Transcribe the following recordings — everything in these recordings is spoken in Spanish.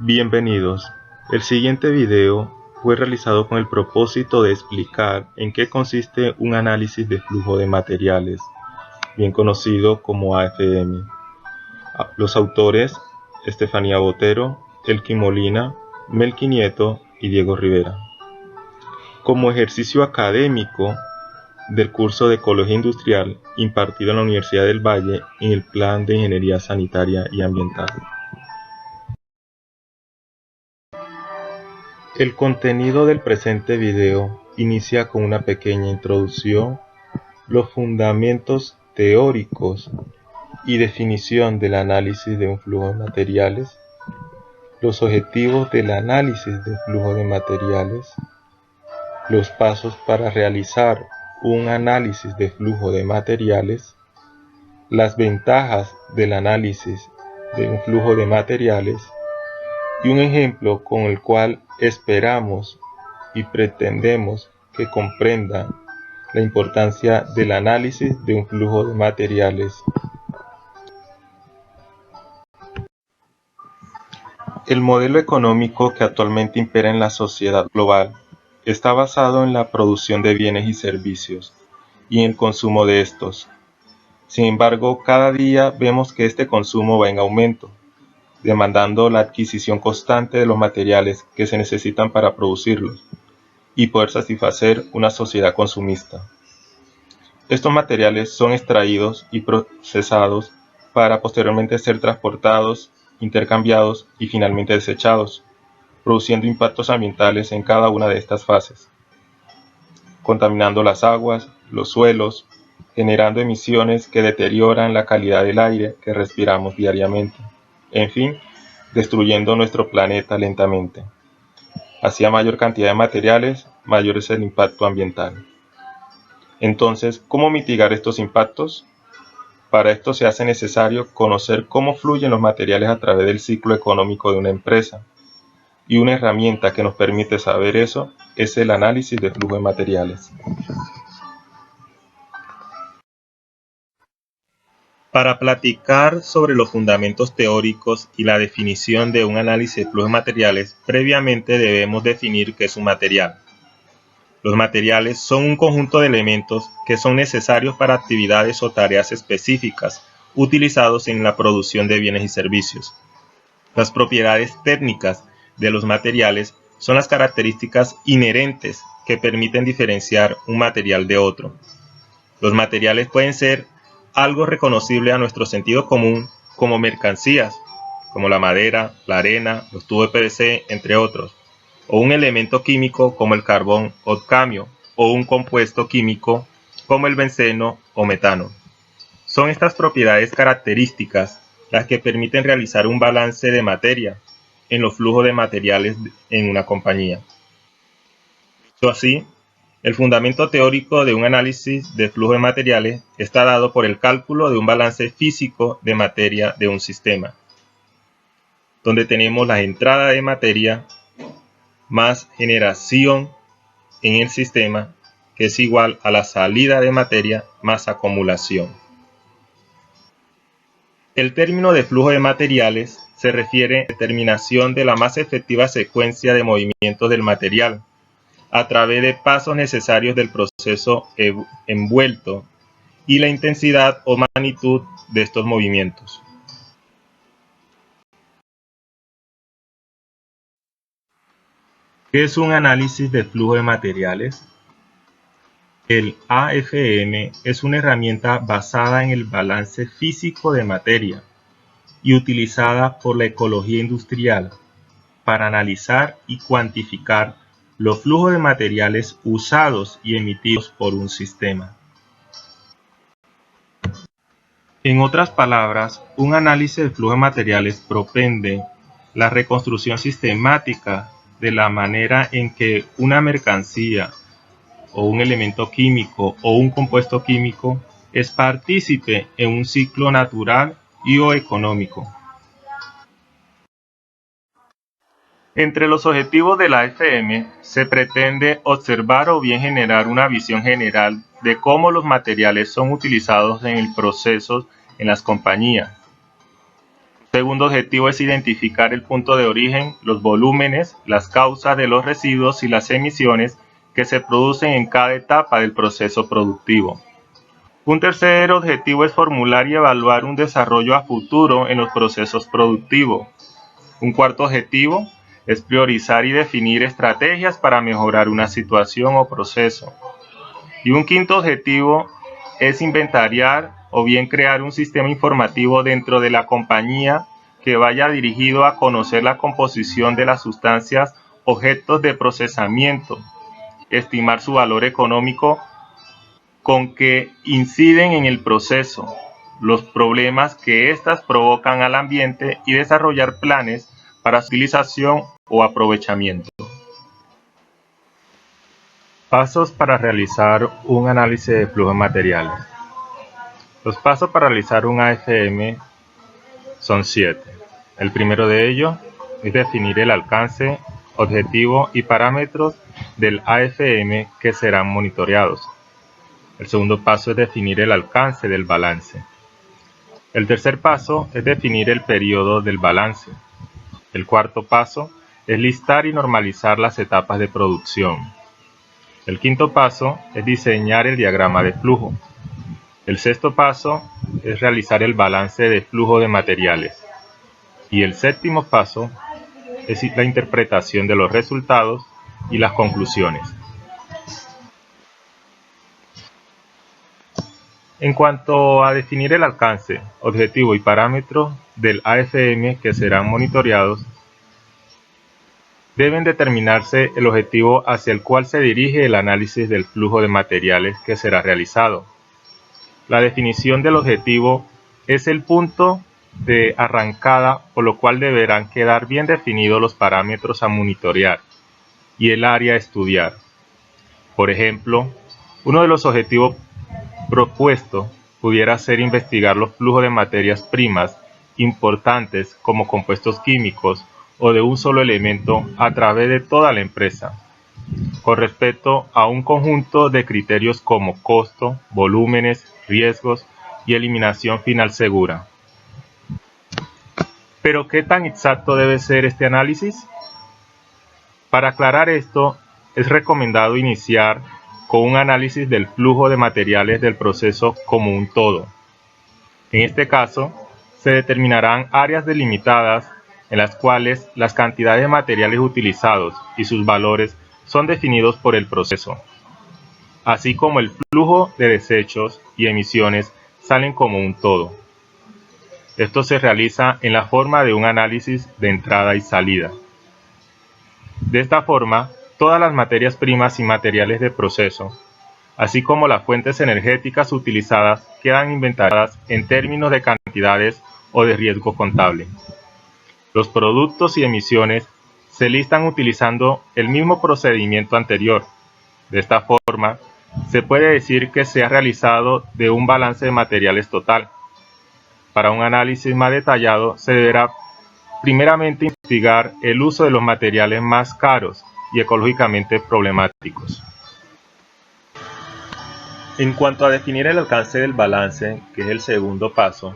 Bienvenidos. El siguiente video fue realizado con el propósito de explicar en qué consiste un análisis de flujo de materiales, bien conocido como AFM. Los autores: Estefanía Botero, Elkin Molina, Melqui Nieto y Diego Rivera. Como ejercicio académico del curso de Ecología Industrial impartido en la Universidad del Valle en el Plan de Ingeniería Sanitaria y Ambiental. El contenido del presente video inicia con una pequeña introducción, los fundamentos teóricos y definición del análisis de un flujo de materiales, los objetivos del análisis de flujo de materiales, los pasos para realizar un análisis de flujo de materiales, las ventajas del análisis de un flujo de materiales y un ejemplo con el cual esperamos y pretendemos que comprendan la importancia del análisis de un flujo de materiales. El modelo económico que actualmente impera en la sociedad global está basado en la producción de bienes y servicios y en el consumo de estos. Sin embargo, cada día vemos que este consumo va en aumento, demandando la adquisición constante de los materiales que se necesitan para producirlos y poder satisfacer una sociedad consumista. Estos materiales son extraídos y procesados para posteriormente ser transportados, intercambiados y finalmente desechados, produciendo impactos ambientales en cada una de estas fases, contaminando las aguas, los suelos, generando emisiones que deterioran la calidad del aire que respiramos diariamente, en fin, destruyendo nuestro planeta lentamente. Así, a mayor cantidad de materiales, mayor es el impacto ambiental. Entonces, ¿cómo mitigar estos impactos? Para esto se hace necesario conocer cómo fluyen los materiales a través del ciclo económico de una empresa. Y una herramienta que nos permite saber eso es el análisis de flujo de materiales. Para platicar sobre los fundamentos teóricos y la definición de un análisis de flujo de materiales, previamente debemos definir qué es un material. Los materiales son un conjunto de elementos que son necesarios para actividades o tareas específicas utilizados en la producción de bienes y servicios. Las propiedades técnicas de los materiales son las características inherentes que permiten diferenciar un material de otro. Los materiales pueden ser algo reconocible a nuestro sentido común como mercancías, como la madera, la arena, los tubos de PVC, entre otros, o un elemento químico como el carbón o cadmio, o un compuesto químico como el benceno o metano. Son estas propiedades características las que permiten realizar un balance de materia en los flujos de materiales en una compañía. Dicho así, el fundamento teórico de un análisis de flujo de materiales está dado por el cálculo de un balance físico de materia de un sistema, donde tenemos la entrada de materia más generación en el sistema, que es igual a la salida de materia más acumulación. El término de flujo de materiales se refiere a la determinación de la más efectiva secuencia de movimientos del material a través de pasos necesarios del proceso envuelto y la intensidad o magnitud de estos movimientos. ¿Qué es un análisis de flujo de materiales? El AFM es una herramienta basada en el balance físico de materia y utilizada por la ecología industrial para analizar y cuantificar los flujos de materiales usados y emitidos por un sistema. En otras palabras, un análisis de flujo de materiales propende la reconstrucción sistemática de la manera en que una mercancía o un elemento químico o un compuesto químico es partícipe en un ciclo natural y o económico. Entre los objetivos de la AFM se pretende observar o bien generar una visión general de cómo los materiales son utilizados en el proceso en las compañías. Segundo objetivo es identificar el punto de origen, los volúmenes, las causas de los residuos y las emisiones que se producen en cada etapa del proceso productivo. Un tercer objetivo es formular y evaluar un desarrollo a futuro en los procesos productivos. Un cuarto objetivo es priorizar y definir estrategias para mejorar una situación o proceso. Y un quinto objetivo es inventariar o bien crear un sistema informativo dentro de la compañía que vaya dirigido a conocer la composición de las sustancias objetos de procesamiento, estimar su valor económico con que inciden en el proceso, los problemas que éstas provocan al ambiente y desarrollar planes para su utilización o aprovechamiento. Pasos para realizar un análisis de flujo de materiales. Los pasos para realizar un AFM son 7. El primero de ellos es definir el alcance, objetivo y parámetros del AFM que serán monitoreados. El segundo paso es definir el alcance del balance. El tercer paso es definir el periodo del balance. El cuarto paso es listar y normalizar las etapas de producción. El quinto paso es diseñar el diagrama de flujo. El sexto paso es realizar el balance de flujo de materiales. Y el séptimo paso es la interpretación de los resultados y las conclusiones. En cuanto a definir el alcance, objetivo y parámetros del AFM que serán monitoreados, deben determinarse el objetivo hacia el cual se dirige el análisis del flujo de materiales que será realizado. La definición del objetivo es el punto de arrancada, por lo cual deberán quedar bien definidos los parámetros a monitorear y el área a estudiar. Por ejemplo, uno de los objetivos propuesto pudiera ser investigar los flujos de materias primas importantes como compuestos químicos o de un solo elemento a través de toda la empresa, con respecto a un conjunto de criterios como costo, volúmenes, riesgos y eliminación final segura. ¿Pero qué tan exacto debe ser este análisis? Para aclarar esto, es recomendado iniciar con un análisis del flujo de materiales del proceso como un todo. En este caso, se determinarán áreas delimitadas en las cuales las cantidades de materiales utilizados y sus valores son definidos por el proceso, así como el flujo de desechos y emisiones salen como un todo. Esto se realiza en la forma de un análisis de entrada y salida. De esta forma, todas las materias primas y materiales de proceso, así como las fuentes energéticas utilizadas, quedan inventariadas en términos de cantidades o de riesgo contable. Los productos y emisiones se listan utilizando el mismo procedimiento anterior. De esta forma, se puede decir que se ha realizado de un balance de materiales total. Para un análisis más detallado, se deberá primeramente investigar el uso de los materiales más caros y ecológicamente problemáticos. En cuanto a definir el alcance del balance, que es el segundo paso,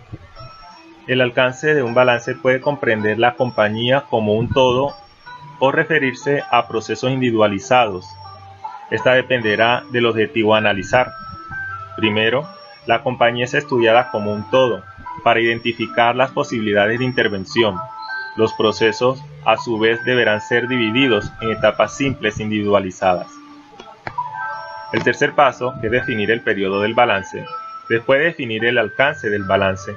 el alcance de un balance puede comprender la compañía como un todo o referirse a procesos individualizados. Esta dependerá del objetivo a analizar. Primero, la compañía es estudiada como un todo para identificar las posibilidades de intervención. Los procesos, a su vez, deberán ser divididos en etapas simples individualizadas. El tercer paso, que es definir el periodo del balance. Después de definir el alcance del balance,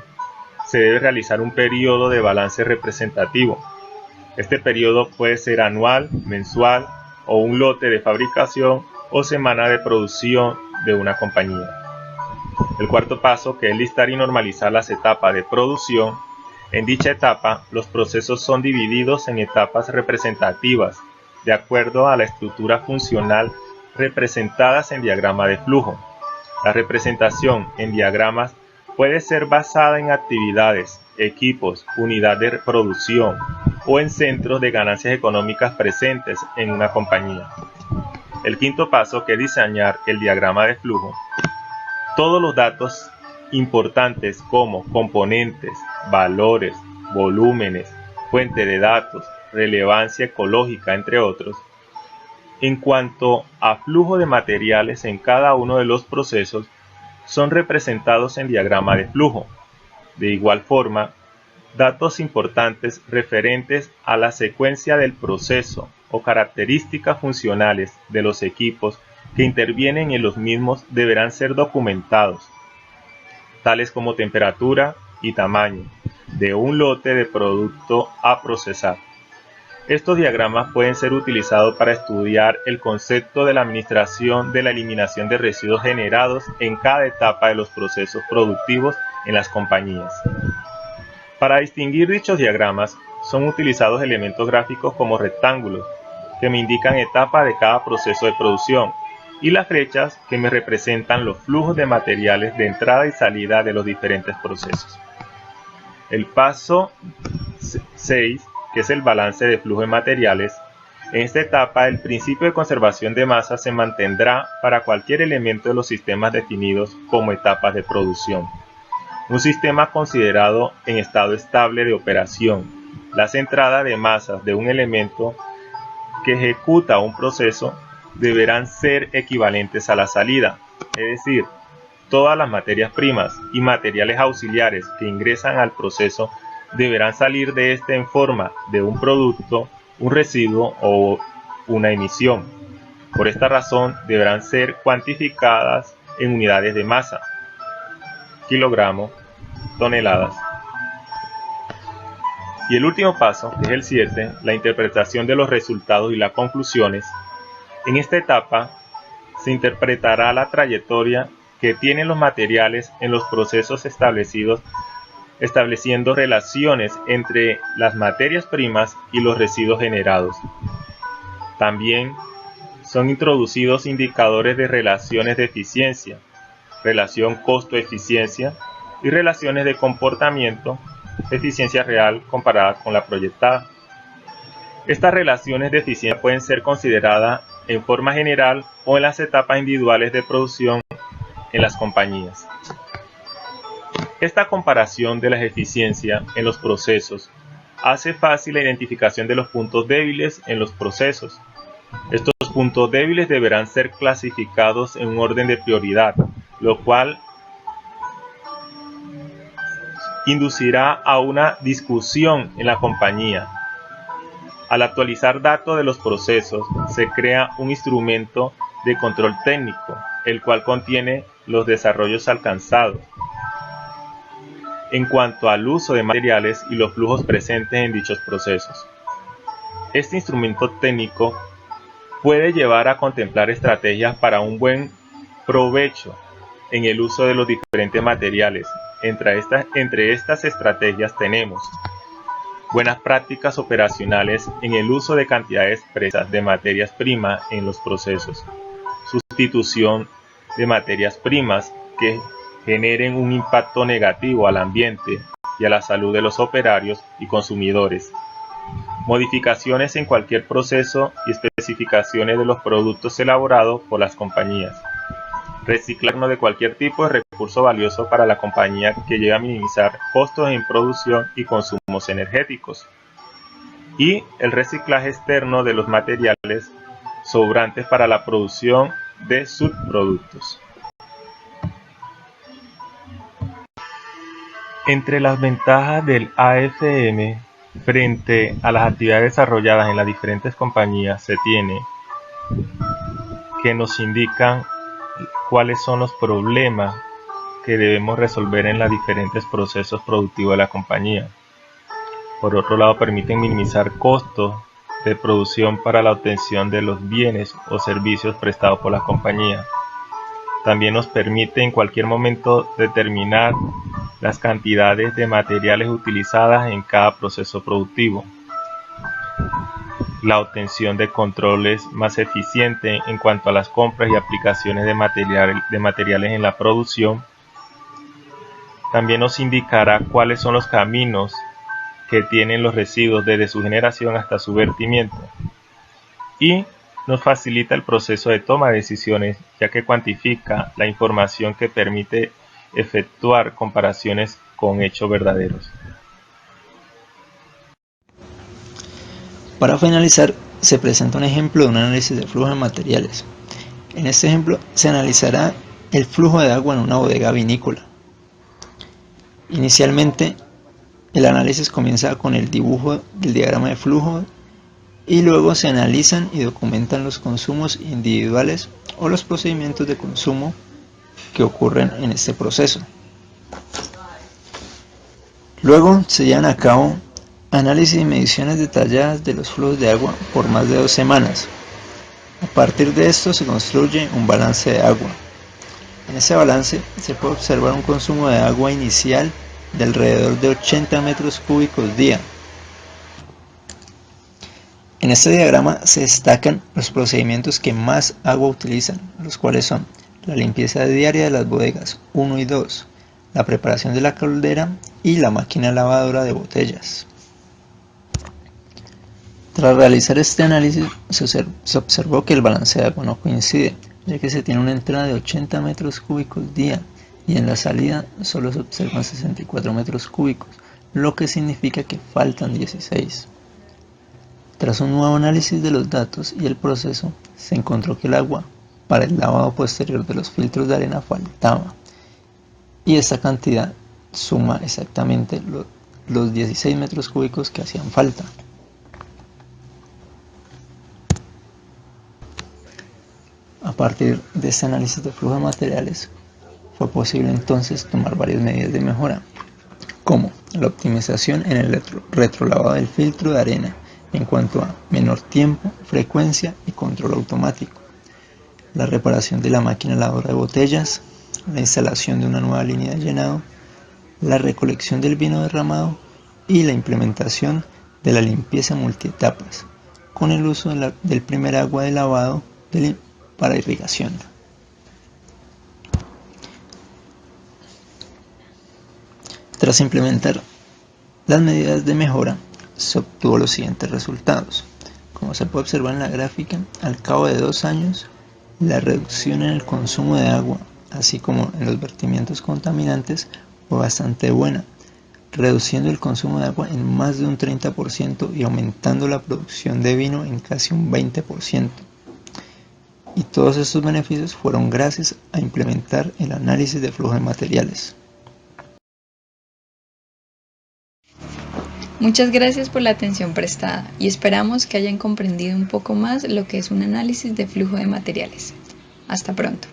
se debe realizar un periodo de balance representativo. Este periodo puede ser anual, mensual o un lote de fabricación o semana de producción de una compañía. El cuarto paso, que es listar y normalizar las etapas de producción. En dicha etapa, los procesos son divididos en etapas representativas, de acuerdo a la estructura funcional representadas en diagrama de flujo. La representación en diagramas puede ser basada en actividades, equipos, unidad de producción o en centros de ganancias económicas presentes en una compañía. El quinto paso, que es diseñar el diagrama de flujo. Todos los datos importantes como componentes, valores, volúmenes, fuente de datos, relevancia ecológica, entre otros. En cuanto a flujo de materiales en cada uno de los procesos, son representados en diagrama de flujo. De igual forma, datos importantes referentes a la secuencia del proceso o características funcionales de los equipos que intervienen en los mismos deberán ser documentados, tales como temperatura y tamaño de un lote de producto a procesar. Estos diagramas pueden ser utilizados para estudiar el concepto de la administración de la eliminación de residuos generados en cada etapa de los procesos productivos en las compañías. Para distinguir dichos diagramas, son utilizados elementos gráficos como rectángulos, que me indican etapa de cada proceso de producción, y las flechas que me representan los flujos de materiales de entrada y salida de los diferentes procesos. El paso 6, que es el balance de flujo de materiales, en esta etapa el principio de conservación de masa se mantendrá para cualquier elemento de los sistemas definidos como etapas de producción. Un sistema considerado en estado estable de operación. Las entradas de masas de un elemento que ejecuta un proceso deberán ser equivalentes a la salida, es decir, todas las materias primas y materiales auxiliares que ingresan al proceso deberán salir de este en forma de un producto, un residuo o una emisión. Por esta razón deberán ser cuantificadas en unidades de masa, kilogramos, toneladas. Y el último paso, que es el 7, la interpretación de los resultados y las conclusiones. En esta etapa se interpretará la trayectoria que tienen los materiales en los procesos establecidos, estableciendo relaciones entre las materias primas y los residuos generados. También son introducidos indicadores de relaciones de eficiencia, relación costo-eficiencia y relaciones de comportamiento, eficiencia real comparada con la proyectada. Estas relaciones de eficiencia pueden ser consideradas en forma general o en las etapas individuales de producción en las compañías. Esta comparación de la eficiencia en los procesos hace fácil la identificación de los puntos débiles en los procesos. Estos puntos débiles deberán ser clasificados en un orden de prioridad, lo cual inducirá a una discusión en la compañía. Al actualizar datos de los procesos, se crea un instrumento de control técnico, el cual contiene los desarrollos alcanzados en cuanto al uso de materiales y los flujos presentes en dichos procesos. Este instrumento técnico puede llevar a contemplar estrategias para un buen provecho en el uso de los diferentes materiales. Entre estas estrategias tenemos buenas prácticas operacionales en el uso de cantidades expresas de materias primas en los procesos, sustitución de materias primas que generen un impacto negativo al ambiente y a la salud de los operarios y consumidores, modificaciones en cualquier proceso y especificaciones de los productos elaborados por las compañías, reciclarnos de cualquier tipo de recurso valioso para la compañía que lleve a minimizar costos en producción y consumos energéticos, y el reciclaje externo de los materiales sobrantes para la producción de subproductos. Entre las ventajas del AFM frente a las actividades desarrolladas en las diferentes compañías se tiene que nos indican cuáles son los problemas que debemos resolver en los diferentes procesos productivos de la compañía. Por otro lado, permiten minimizar costos de producción para la obtención de los bienes o servicios prestados por la compañía. También nos permite en cualquier momento determinar las cantidades de materiales utilizadas en cada proceso productivo. La obtención de controles más eficientes en cuanto a las compras y aplicaciones de materiales en la producción. También nos indicará cuáles son los caminos que tienen los residuos desde su generación hasta su vertimiento. Y nos facilita el proceso de toma de decisiones, ya que cuantifica la información que permite efectuar comparaciones con hechos verdaderos. Para finalizar, se presenta un ejemplo de un análisis de flujo de materiales. En este ejemplo se analizará el flujo de agua en una bodega vinícola. Inicialmente, el análisis comienza con el dibujo del diagrama de flujo y luego se analizan y documentan los consumos individuales o los procedimientos de consumo que ocurren en este proceso. Luego se llevan a cabo análisis y mediciones detalladas de los flujos de agua por más de 2 semanas. A partir de esto se construye un balance de agua. En ese balance se puede observar un consumo de agua inicial de alrededor de 80 metros cúbicos día. En este diagrama se destacan los procedimientos que más agua utilizan, los cuales son la limpieza diaria de las bodegas 1 y 2, la preparación de la caldera y la máquina lavadora de botellas. Tras realizar este análisis, se observó que el balance de agua no coincide, ya que se tiene una entrada de 80 metros cúbicos día y en la salida solo se observan 64 metros cúbicos, lo que significa que faltan 16. Tras un nuevo análisis de los datos y el proceso, se encontró que el agua para el lavado posterior de los filtros de arena faltaba, y esta cantidad suma exactamente los 16 metros cúbicos que hacían falta. A partir de este análisis de flujo de materiales, fue posible entonces tomar varias medidas de mejora, como la optimización en el retrolavado del filtro de arena en cuanto a menor tiempo, frecuencia y control automático, la reparación de la máquina lavadora de botellas, la instalación de una nueva línea de llenado, la recolección del vino derramado y la implementación de la limpieza multietapas, con el uso del primer agua de lavado para irrigación. Tras implementar las medidas de mejora, se obtuvo los siguientes resultados. Como se puede observar en la gráfica, al cabo de 2 años, la reducción en el consumo de agua, así como en los vertimientos contaminantes, fue bastante buena, reduciendo el consumo de agua en más de un 30% y aumentando la producción de vino en casi un 20%. Y todos estos beneficios fueron gracias a implementar el análisis de flujo de materiales. Muchas gracias por la atención prestada y esperamos que hayan comprendido un poco más lo que es un análisis de flujo de materiales. Hasta pronto.